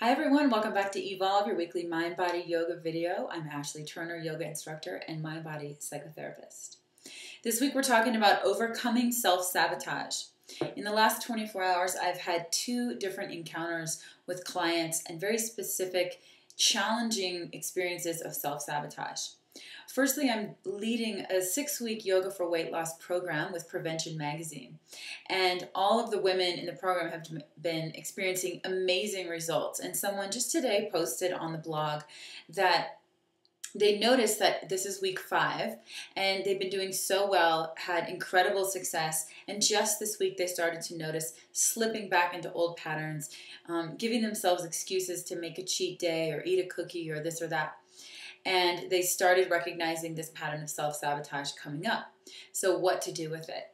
Hi everyone, welcome back to Evolve, your weekly mind-body yoga video. I'm Ashley Turner, yoga instructor and mind-body psychotherapist. This week we're talking about overcoming self-sabotage. In the last 24 hours, I've had two different encounters with clients and very specific, challenging experiences of self-sabotage. Firstly, I'm leading a 6-week yoga for weight loss program with Prevention Magazine. And all of the women in the program have been experiencing amazing results. And someone just today posted on the blog that they noticed that this is week 5 and they've been doing so well, had incredible success, and just this week they started to notice slipping back into old patterns, giving themselves excuses to make a cheat day or eat a cookie or this or that. And they started recognizing this pattern of self-sabotage coming up. So what to do with it?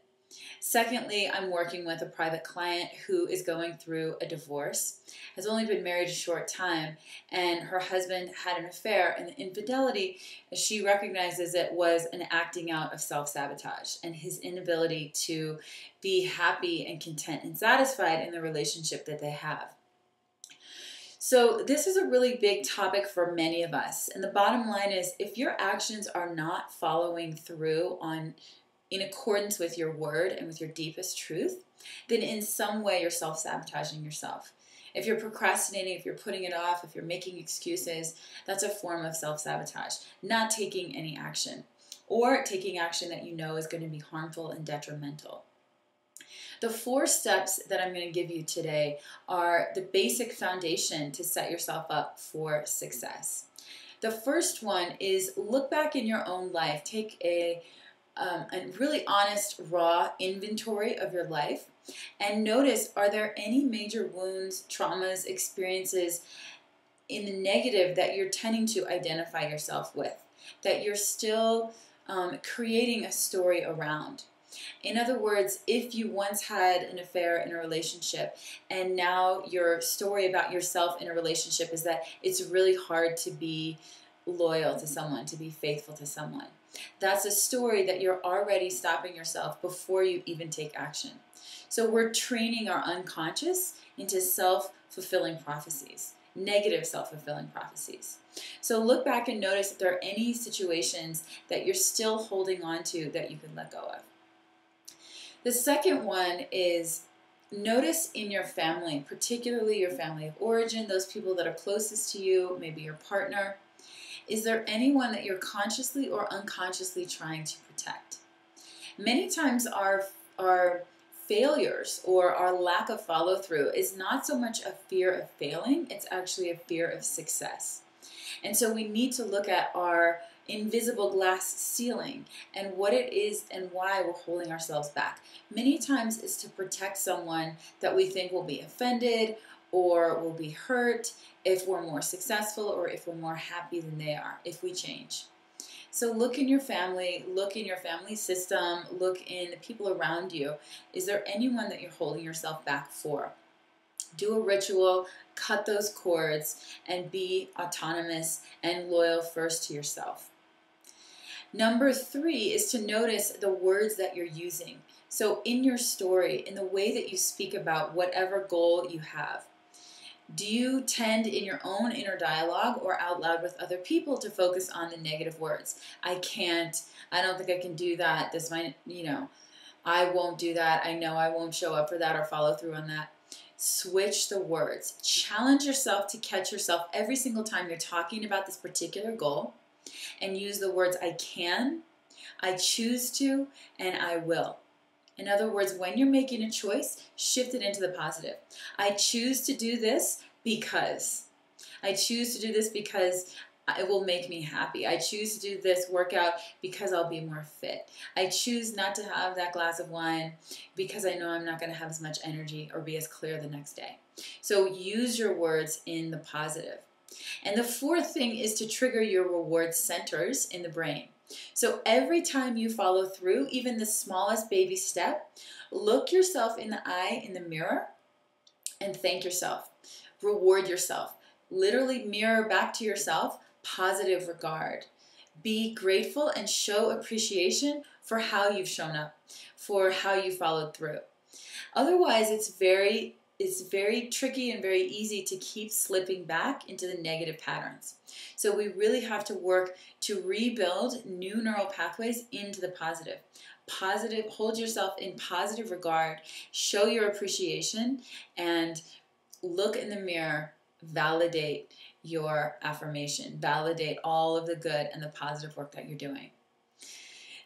Secondly, I'm working with a private client who is going through a divorce, has only been married a short time, and her husband had an affair, and the infidelity, as she recognizes it, was an acting out of self-sabotage and his inability to be happy and content and satisfied in the relationship that they have. So this is a really big topic for many of us. And the bottom line is, if your actions are not following through in accordance with your word and with your deepest truth, then in some way you're self-sabotaging yourself. If you're procrastinating, if you're putting it off, if you're making excuses, that's a form of self-sabotage. Not taking any action, or taking action that you know is going to be harmful and detrimental. The 4 steps that I'm going to give you today are the basic foundation to set yourself up for success. The first one is look back in your own life. Take a really honest, raw inventory of your life and notice, are there any major wounds, traumas, experiences in the negative that you're tending to identify yourself with, that you're still creating a story around? In other words, if you once had an affair in a relationship and now your story about yourself in a relationship is that it's really hard to be loyal to someone, to be faithful to someone, that's a story that you're already stopping yourself before you even take action. So we're training our unconscious into self-fulfilling prophecies, negative self-fulfilling prophecies. So look back and notice if there are any situations that you're still holding on to that you can let go of. The second one is notice in your family, particularly your family of origin, those people that are closest to you, maybe your partner. Is there anyone that you're consciously or unconsciously trying to protect? Many times our failures or our lack of follow-through is not so much a fear of failing, it's actually a fear of success. And so we need to look at our invisible glass ceiling and what it is and why we're holding ourselves back. Many times it's to protect someone that we think will be offended or will be hurt if we're more successful or if we're more happy than they are, if we change. So look in your family, look in your family system, look in the people around you. Is there anyone that you're holding yourself back for? Do a ritual, cut those cords, and be autonomous and loyal first to yourself. Number 3 is to notice the words that you're using. So in your story, in the way that you speak about whatever goal you have, do you tend in your own inner dialogue or out loud with other people to focus on the negative words? I can't, I don't think I can do that, this might, I won't do that, I know I won't show up for that or follow through on that. Switch the words. Challenge yourself to catch yourself every single time you're talking about this particular goal and use the words I can, I choose to, and I will. In other words, when you're making a choice, shift it into the positive. I choose to do this because. I choose to do this because it will make me happy. I choose to do this workout because I'll be more fit. I choose not to have that glass of wine because I know I'm not going to have as much energy or be as clear the next day. So use your words in the positive. And the 4th thing is to trigger your reward centers in the brain. So every time you follow through, even the smallest baby step, look yourself in the eye in the mirror and thank yourself. Reward yourself. Literally mirror back to yourself positive regard. Be grateful and show appreciation for how you've shown up, for how you followed through. Otherwise, it's very it's very tricky and very easy to keep slipping back into the negative patterns. So we really have to work to rebuild new neural pathways into the positive. Positive, hold yourself in positive regard, show your appreciation, and look in the mirror, validate your affirmation, validate all of the good and the positive work that you're doing.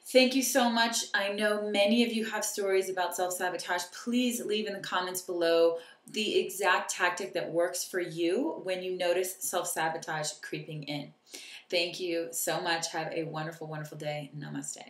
Thank you so much. I know many of you have stories about self-sabotage. Please leave in the comments below the exact tactic that works for you when you notice self-sabotage creeping in. Thank you so much. Have a wonderful, wonderful day. Namaste.